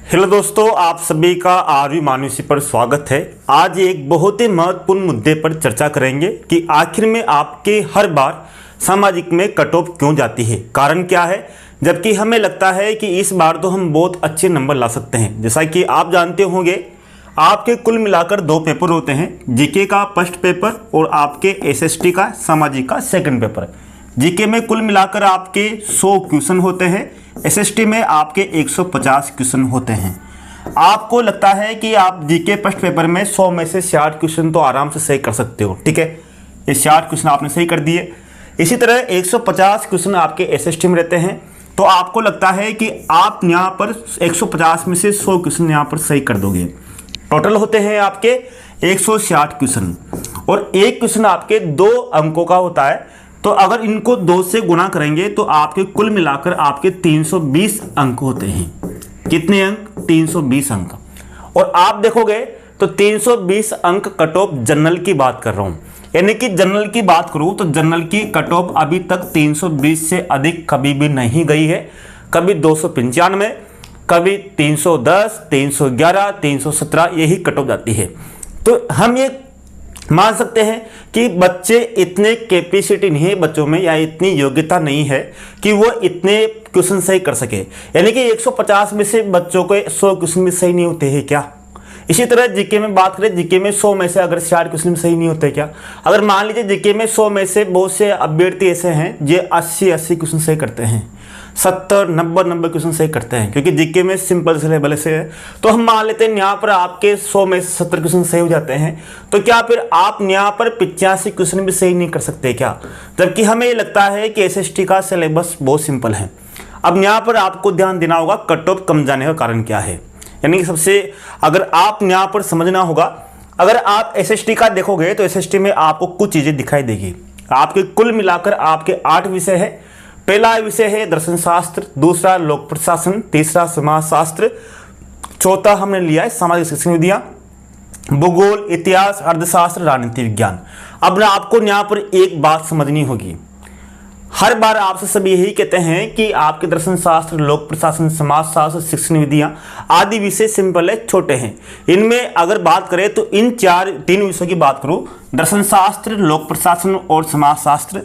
Hello दोस्तों, आप सभी का आरवी मानुषी पर स्वागत है। आज एक बहुत ही महत्वपूर्ण मुद्दे पर चर्चा करेंगे कि आखिर में आपके हर बार सामाजिक में कट ऑफ क्यों जाती है, कारण क्या है, जबकि हमें लगता है कि इस बार तो हम बहुत अच्छे नंबर ला सकते हैं। जैसा कि आप जानते होंगे, आपके कुल मिलाकर 2 पेपर होते हैं, जीके का फर्स्ट पेपर और आपके एसएसटी का सामाजिक का सेकंड पेपर। जीके में कुल मिलाकर आपके 100 क्वेश्चन होते हैं, एसएसटी में आपके 150 क्वेश्चन होते हैं। आपको लगता है कि आप जीके फर्स्ट पेपर में 100 में से 60 क्वेश्चन तो आराम से सही कर सकते हो, ठीक है, ये 60 क्वेश्चन आपने सही कर दिए। इसी तरह 150 क्वेश्चन आपके एसएसटी में रहते हैं, तो आपको लगता है कि आप यहाँ पर 150 में से 100 क्वेश्चन यहाँ पर सही कर दोगे। टोटल होते हैं आपके 160 क्वेश्चन और एक क्वेश्चन आपके 2 अंकों का होता है, तो अगर इनको 2 से गुना करेंगे तो आपके कुल मिलाकर आपके 320 अंक होते हैं। कितने अंक? 320 अंक। और आप देखोगे तो 320 अंक कट ऑफ जनरल की बात कर रहा हूं, यानी कि जनरल की बात करूं तो जनरल की कट ऑफ अभी तक 320 से अधिक कभी भी नहीं गई है। कभी 295, कभी 310, 311, 317 यही कट ऑफ जाती है। तो हम ये मान सकते हैं कि बच्चे इतने कैपेसिटी नहीं है बच्चों में, या इतनी योग्यता नहीं है कि वो इतने क्वेश्चन सही कर सके। यानी कि 150 में से बच्चों को 100 क्वेश्चन भी सही नहीं होते हैं क्या? इसी तरह जीके में बात करें, जीके में 100 में से अगर 60 क्वेश्चन सही नहीं होते क्या? अगर मान लीजिए जीके में 100 में से बहुत से अभ्यर्थी ऐसे हैं जो 80 क्वेश्चन सही करते हैं, 70, 90 क्वेश्चन सही करते हैं, क्योंकि जीके में सिंपल से लेवल से है। तो हम मान लेते हैं यहाँ पर आपके 100 में से 70 क्वेश्चन सही हो जाते हैं, तो क्या फिर आप यहाँ पर 85 क्वेश्चन भी सही नहीं कर सकते क्या? जबकि हमें ये लगता है कि एसएसटी का सिलेबस बहुत सिंपल है। अब यहाँ पर आपको ध्यान देना होगा कट ऑफ कम जाने का कारण क्या है। यानी कि सबसे अगर आप यहाँ पर समझना होगा, अगर आप एसएसटी का देखोगे तो एसएसटी में आपको कुछ चीज़ें दिखाई देगी। आपके कुल मिलाकर आपके 8 विषय है। पहला विषय है दर्शन शास्त्र, दूसरा लोक प्रशासन, तीसरा समाज शास्त्र, चौथा हमने लिया है सामाजिक शिक्षण विधियां, भूगोल, इतिहास, अर्थशास्त्र, राजनीति विज्ञान। अब ना आपको यहाँ पर एक बात समझनी होगी, हर बार आपसे सब यही कहते हैं कि आपके दर्शन शास्त्र, लोक प्रशासन, समाज शास्त्र, शिक्षण विधियां आदि विषय सिंपल है, छोटे हैं। इनमें अगर बात करें तो इन 3 विषयों की बात करूं, दर्शन शास्त्र, लोक प्रशासन और समाज शास्त्र,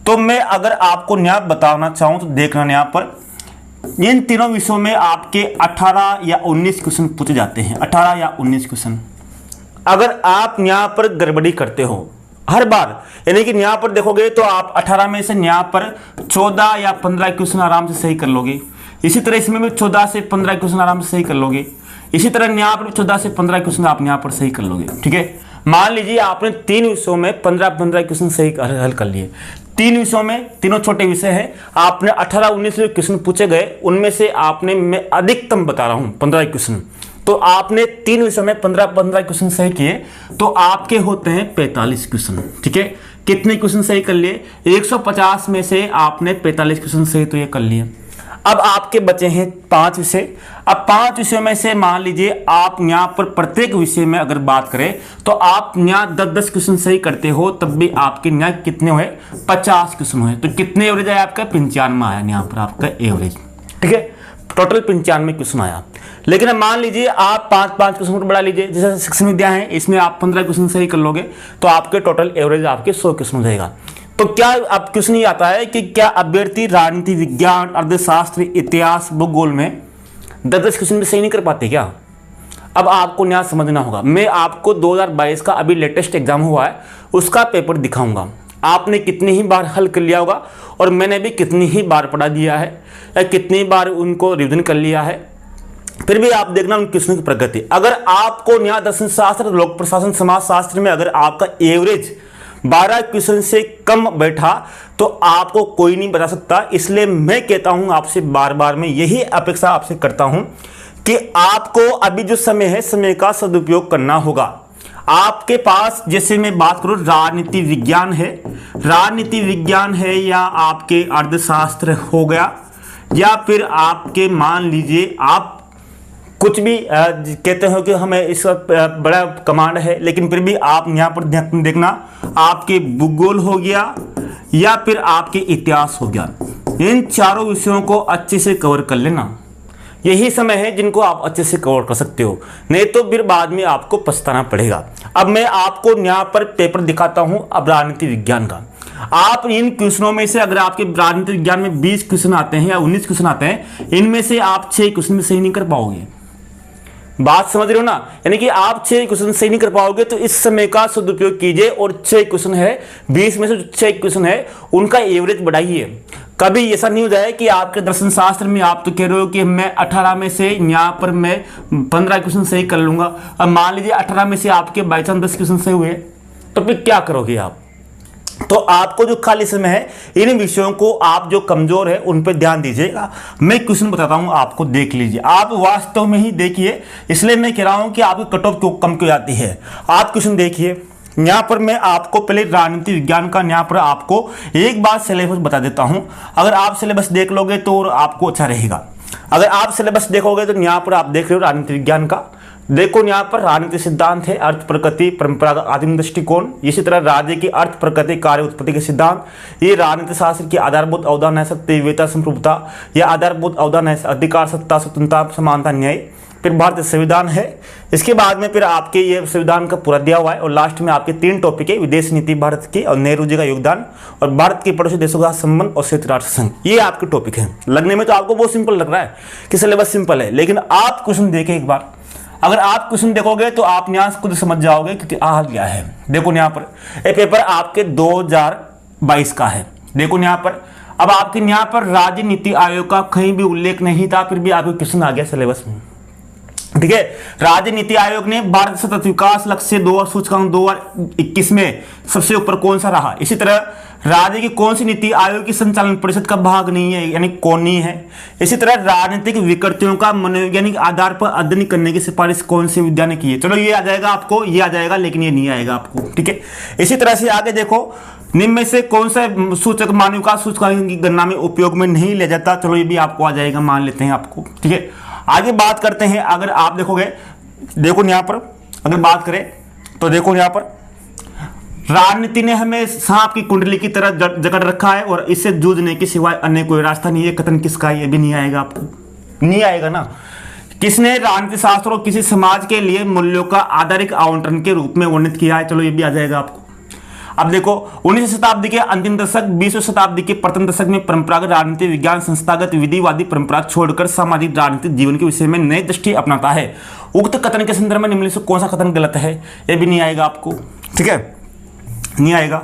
तो मैं अगर आपको न्याय बताना चाहूँ तो देखना, यहाँ पर इन तीनों विषयों में आपके 18 या 19 क्वेश्चन पूछे जाते हैं। 18 या 19 क्वेश्चन अगर आप यहाँ पर गड़बड़ी करते हो हर बार, यानी कि यहाँ पर देखोगे तो आप 18 में से यहाँ पर 14 या 15 क्वेश्चन आराम से सही कर लोगे। इसी तरह इसमें भी 14 से 15 क्वेश्चन आराम से सही कर लोगे। इसी तरह यहाँ पर 14 से 15 क्वेश्चन आप यहाँ पर सही कर लोगे, ठीक है। मान लीजिए आपने 3 विषयों में 15 क्वेश्चन सही हल कर लिए। 3 विषयों में, तीनों छोटे विषय हैं, आपने 18-19 क्वेश्चन पूछे गए, उनमें से आपने, मैं अधिकतम बता रहा हूँ, 15 क्वेश्चन, तो आपने 3 विषयों में 15 क्वेश्चन सही किए, तो आपके होते हैं 45 क्वेश्चन, ठीक है। कितने क्वेश्चन सही कर लिए? 150 में से आपने 45 क्वेश्चन सही तो ये कर लिए। अब आपके बचे हैं 5 विषय। अब 5 विषयों में से मान लीजिए आप यहाँ पर प्रत्येक विषय में अगर बात करें तो आप यहाँ 10 क्वेश्चन सही करते हो, तब भी आपके यहाँ कितने हुए? 50 क्वेश्चन हुए। तो कितने एवरेज आया आपका? 95 आया यहाँ पर आपका एवरेज, ठीक है। टोटल 95 क्वेश्चन आया। लेकिन अब मान लीजिए आप 5 क्वेश्चन बढ़ा लीजिए, जैसे शिक्षण विद्या है, इसमें आप 15 क्वेश्चन सही कर लोगे, तो आपके टोटल एवरेज आपके 100 क्वेश्चन हो जाएगा। तो क्या अब क्वेश्चन ये आता है कि क्या अभ्यर्थी राजनीति विज्ञान, अर्थशास्त्र, इतिहास, भूगोल में 10 क्वेश्चन भी सही नहीं कर पाते क्या? अब आपको न्याय समझना होगा। मैं आपको 2022 का अभी लेटेस्ट एग्जाम हुआ है, उसका पेपर दिखाऊंगा। आपने कितनी ही बार हल कर लिया होगा और मैंने भी कितनी ही बार पढ़ा दिया है या कितनी बार उनको रिविजन कर लिया है, फिर भी आप देखना उन क्वेश्चनों की प्रगति। अगर आपको न्याय, दर्शन शास्त्र, लोक प्रशासन, समाज शास्त्र में अगर आपका एवरेज 12 क्वेश्चन से कम बैठा तो आपको कोई नहीं बता सकता। इसलिए मैं कहता हूं आपसे, बार बार मैं यही अपेक्षा आपसे करता हूं कि आपको अभी जो समय है, समय का सदुपयोग करना होगा। आपके पास, जैसे मैं बात करूं, राजनीति विज्ञान है, या आपके अर्थशास्त्र हो गया, या फिर आपके मान लीजिए आप कुछ भी कहते हो कि हमें इस बड़ा कमांड है, लेकिन फिर भी आप यहाँ पर देखना, आपके भूगोल हो गया या फिर आपके इतिहास हो गया। इन चारों विषयों को अच्छे से कवर कर लेना। यही समय है जिनको आप अच्छे से कवर कर सकते हो, नहीं तो फिर बाद में आपको पछताना पड़ेगा। अब मैं आपको यहाँ पर पेपर दिखाता हूँ अब राजनीति विज्ञान का। आप इन क्वेश्चनों में से अगर आपके राजनीति विज्ञान में 20 क्वेश्चन आते हैं या 19 क्वेश्चन आते हैं, इनमें से आप 6 क्वेश्चन में सही नहीं कर पाओगे। बात समझ रहे हो ना? यानी कि आप 6 क्वेश्चन सही नहीं कर पाओगे, तो इस समय का सदुपयोग कीजिए और 6 क्वेश्चन है 20 में से जो 6 क्वेश्चन है उनका एवरेज बढ़ाइए। कभी ऐसा नहीं हो जाए कि आपके दर्शन शास्त्र में आप तो कह रहे हो कि मैं 18 में से यहाँ पर मैं 15 क्वेश्चन सही कर लूंगा, अब मान लीजिए 18 में से आपके बाई चांस 10 क्वेश्चन सही हुए, तो फिर क्या करोगे आप? तो आपको जो खाली समय है इन विषयों को आप जो कमजोर है उन पर ध्यान दीजिएगा। मैं क्वेश्चन बताता हूं, आपको देख लीजिए, आप वास्तव में ही देखिए, इसलिए मैं कह रहा हूं कि आपकी कट ऑफ क्यों कम क्यों आती है। आप क्वेश्चन देखिए, यहां पर मैं आपको पहले राजनीति विज्ञान का यहां पर आपको एक बार सिलेबस बता देता हूं। अगर आप सिलेबस देख लोगे तो आपको अच्छा रहेगा। अगर आप सिलेबस देखोगे तो यहां पर आप देख रहे हो राजनीति विज्ञान का, देखो यहाँ पर राजनीति सिद्धांत है, अर्थ प्रकृति परंपरागत आदिम दृष्टिकोण, इसी तरह राज्य की अर्थ प्रकृति कार्य उत्पत्ति के सिद्धांत, ये राजनीति शास्त्र की आधारभूत अवधारणा है सत्य विवेकता संप्रभुता, यह आधारभूत अवधारणा है अधिकार सत्ता स्वतंत्रता समानता न्याय। फिर भारतीय संविधान है, इसके बाद में फिर आपके ये संविधान का पूरा दिया हुआ है, और लास्ट में आपके 3 टॉपिक है, विदेश नीति भारत की और नेहरू जी का योगदान और भारत के पड़ोसी देशों का संबंध और संयुक्त राष्ट्र संघ। ये आपके टॉपिक है। लगने में तो आपको बहुत सिंपल लग रहा है कि सिलेबस सिंपल है, लेकिन आप क्वेश्चन देखें एक बार। अगर आप क्वेश्चन देखोगे तो आप यहाँ खुद समझ जाओगे कि हाल क्या है। देखो यहाँ पर ये पेपर आपके 2022 का है। देखो यहाँ पर, अब आपके यहाँ पर राज्य नीति आयोग का कहीं भी उल्लेख नहीं था, फिर भी आपको क्वेश्चन आ गया सिलेबस में। ठीक है, राज्य नीति आयोग ने भारत सतत विकास लक्ष्य 2 सूचकांक 2021 में सबसे ऊपर कौन सा रहा। इसी तरह राज्य की कौन सी नीति आयोग की संचालन परिषद का भाग नहीं है, यानी कौन नहीं है। इसी तरह राजनीतिक विकृतियों का मनोवैज्ञानिक आधार पर अध्ययन करने की सिफारिश कौन से विद्या ने की है। चलो ये आ जाएगा आपको, ये आ जाएगा, लेकिन ये नहीं आएगा आपको। ठीक है, इसी तरह से आगे देखो, निम्न में से कौन सा सूचक मानव विकास सूचकांक की गणना में उपयोग में नहीं लिया जाता। चलो ये भी आपको आ जाएगा, मान लेते हैं आपको। ठीक है, आगे बात करते हैं। अगर आप देखोगे, देखो यहाँ पर अगर बात करें तो देखो यहाँ पर राजनीति ने हमें सांप की कुंडली की तरह जकड़ रखा है और इससे जूझने के सिवाय अन्य कोई रास्ता नहीं है। कथन किसका है? ये भी नहीं आएगा आपको, नहीं आएगा ना। किसने राजनीति शास्त्र और किसी समाज के लिए मूल्यों का आधारिक आवंटन के रूप में वर्णित किया है? चलो ये भी आ जाएगा आपको। अब देखो 19वीं शताब्दी के अंतिम दशक 20वीं शताब्दी के प्रथम दशक में परंपरागत राजनीति विज्ञान संस्थागत विधिवादी परंपरा छोड़कर सामाजिक राजनीतिक जीवन के विषय में नई दृष्टि अपनाता है। उक्त कथन के संदर्भ में निम्न से कौन सा कथन गलत है? ये भी नहीं आएगा आपको। ठीक है, नहीं आएगा।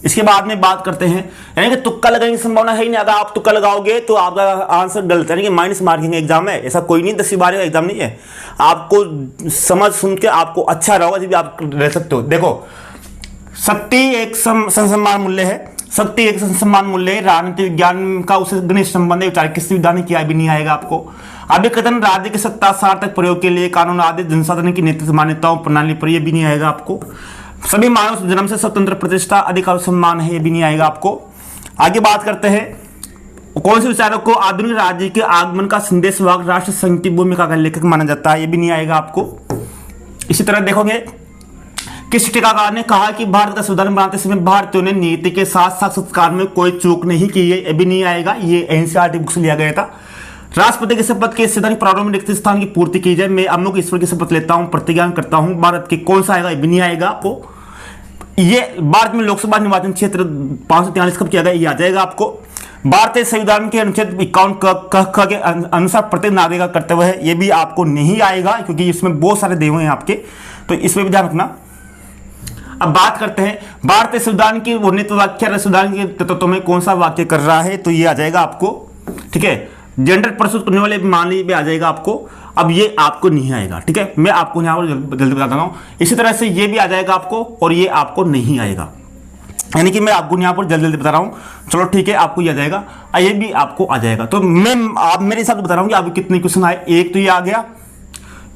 इसके बाद में बात करते हैं, यानी कि तुक्का लगाने की संभावना है ही नहीं। अगर आप तुक्का लगाओगे तो आपका आंसर गलत है, यानी कि माइनस मार्किंग एग्जाम है। ऐसा कोई नहीं 10वीं 12वीं एग्जाम नहीं है। आपको समझ सुन के आपको अच्छा रहोगा जब आप रह सकते हो। देखो शक्ति एक संसम्मान मूल्य है, शक्ति एक संसम्मान मूल्य है, राजनीति विज्ञान का उसे घनिष्ठ संबंध है, विचार किसी विधान ने किया भी नहीं आएगा आपको। अभी कथन राज्य की सत्ता सार्थक प्रयोग के लिए कानून आदि जनसाधन की नेतृत्व मान्यताओं प्रणाली पर, यह भी नहीं आएगा आपको। सभी मानव जन्म से स्वतंत्र प्रतिष्ठा अधिकार सम्मान है, ये भी नहीं आएगा आपको। आगे बात करते हैं, कौन से विचारक को आधुनिक राज्य के आगमन का संदेशवाहक राष्ट्र संघ की भूमिका का लेखक माना जाता है? ये भी नहीं आएगा आपको। इसी तरह देखोगे, किस टीकाकार ने कहा कि भारत का संविधान बनाते समय भारतीयों ने नीति के साथ साक्षात्कार में कोई चूक नहीं की है? ये भी नहीं आएगा, ये एनसीईआरटी बुक से लिया गया था। राष्ट्रपति के शपथ के सैद्धांतिक प्रारूप में रिक्त स्थान की पूर्ति की जाए। मैं अमुक ईश्वर की शपथ लेता हूं, प्रतिज्ञा करता हूं, भारत के कौन सा आएगा? ये भी नहीं आएगा आपको। ये भारत में लोकसभा निर्वाचन क्षेत्र 543 कब किया गया? ये आ जाएगा आपको। भारतीय संविधान के अनुच्छेद 51 के अनुसार प्रत्येक नागरिक का कर्तव्य है, ये भी आपको नहीं आएगा, क्योंकि इसमें बहुत सारे देव हैं आपके, तो इसमें भी ध्यान रखना। अब बात करते हैं भारतीय संविधान की वर्णित व्याख्या संविधान के तत्वों में कौन सा वाक्य कर रहा है? तो ये आ जाएगा आपको। ठीक है, जेंडर प्रस्तुत करने वाले मान लीजिए आ जाएगा आपको। अब ये आपको नहीं आएगा। ठीक है, मैं आपको यहाँ पर जल्दी बता रहा हूँ। इसी तरह से ये भी आ जाएगा आपको और ये आपको नहीं आएगा, यानी कि मैं आपको यहाँ पर जल्दी जल्दी बता रहा हूँ। चलो ठीक है, आपको ये आ जाएगा, ये भी आपको आ जाएगा। तो मैं आप मेरे हिसाब से बता रहा हूँ कि आपको कितने क्वेश्चन आए। एक तो ये आ गया,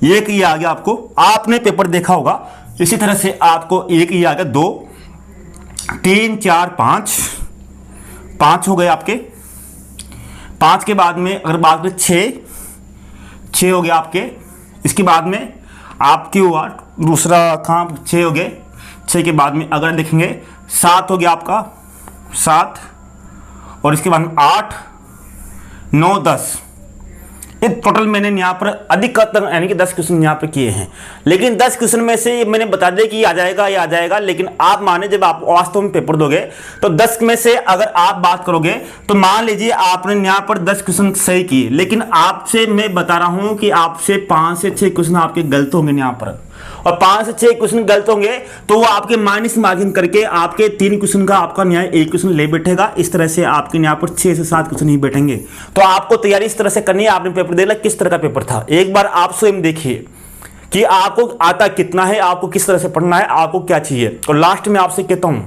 एक ये आ गया आपको, आपने पेपर देखा होगा। इसी तरह से आपको एक ये आ गया, 2 3 4 5 हो गए आपके। 5 के बाद में अगर बात करें 6 हो गया आपके। इसके बाद में आपके हुआ दूसरा कहाँ 6 हो गए। 6 के बाद में अगर देखेंगे 7 हो गया आपका, 7, और इसके बाद में 8 9 10, ये टोटल मैंने यहाँ पर अधिकतम यानी कि 10 क्वेश्चन यहाँ पर किए हैं, लेकिन 10 क्वेश्चन में से मैंने बता दिया कि ये आ जाएगा, लेकिन आप माने जब आप वास्तव में पेपर दोगे तो 10 में से अगर आप बात करोगे तो मान लीजिए आपने यहाँ पर 10 क्वेश्चन सही किए, लेकिन आपसे मैं बता रहा हूँ कि आपसे 5 से 6 क्वेश्चन आपके गलत होंगे यहाँ पर, और 5 से 6 क्वेश्चन गलत होंगे तो वो आपके माइनस मार्किंग करके आपके 3 क्वेश्चन का आपका न्याय 1 क्वेश्चन ले बैठेगा। इस तरह से आपके यहाँ पर 6 से 7 क्वेश्चन ही बैठेंगे। तो आपको तैयारी इस तरह से करनी है। आपने पेपर देना, किस तरह का पेपर था एक बार आप स्वयं देखिए कि आपको आता कितना है, आपको किस तरह से पढ़ना है, आपको क्या चाहिए। और लास्ट में आपसे कहता हूं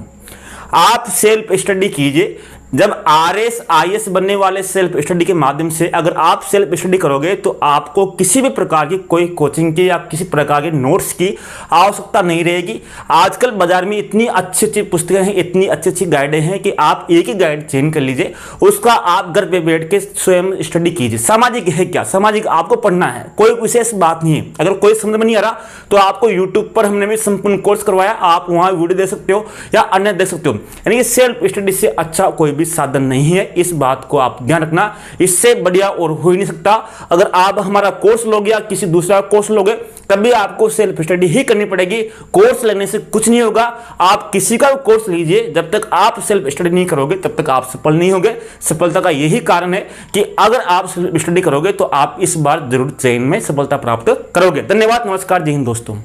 आप सेल्फ स्टडी कीजिए। जब RS IS बनने वाले सेल्फ स्टडी के माध्यम से अगर आप सेल्फ स्टडी करोगे तो आपको किसी भी प्रकार की कोई कोचिंग की या किसी प्रकार के नोट्स की आवश्यकता नहीं रहेगी। आजकल बाजार में इतनी अच्छी अच्छी पुस्तकें हैं, इतनी अच्छी अच्छी गाइडें हैं कि आप एक ही गाइड चेंज कर लीजिए, उसका आप घर पे बैठ के स्वयं स्टडी कीजिए। सामाजिक है क्या, सामाजिक आपको पढ़ना है, कोई विशेष बात नहीं है। अगर कोई समझ में नहीं आ रहा तो आपको यूट्यूब पर हमने भी संपूर्ण कोर्स करवाया, आप वहां वीडियो देख सकते हो या अन्य देख सकते हो। यानी कि सेल्फ स्टडी से अच्छा कोई भी साधन नहीं है, इस बात को आप ध्यान रखना। इससे बढ़िया और हो ही नहीं सकता। अगर आप हमारा कोर्स लोगे या किसी दूसरा कोर्स लोगे तभी आपको सेल्फ स्टडी ही करनी पड़ेगी। कोर्स लेने से कुछ नहीं होगा। आप किसी का कोर्स लीजिए, जब तक आप सेल्फ स्टडी नहीं करोगे तब तक आप सफल नहीं होगे। सफलता का यही कारण है कि अगर आप सेल्फ स्टडी करोगे तो आप इस बार जरूर चयन में सफलता प्राप्त करोगे। धन्यवाद, नमस्कार, जय हिंद दोस्तों।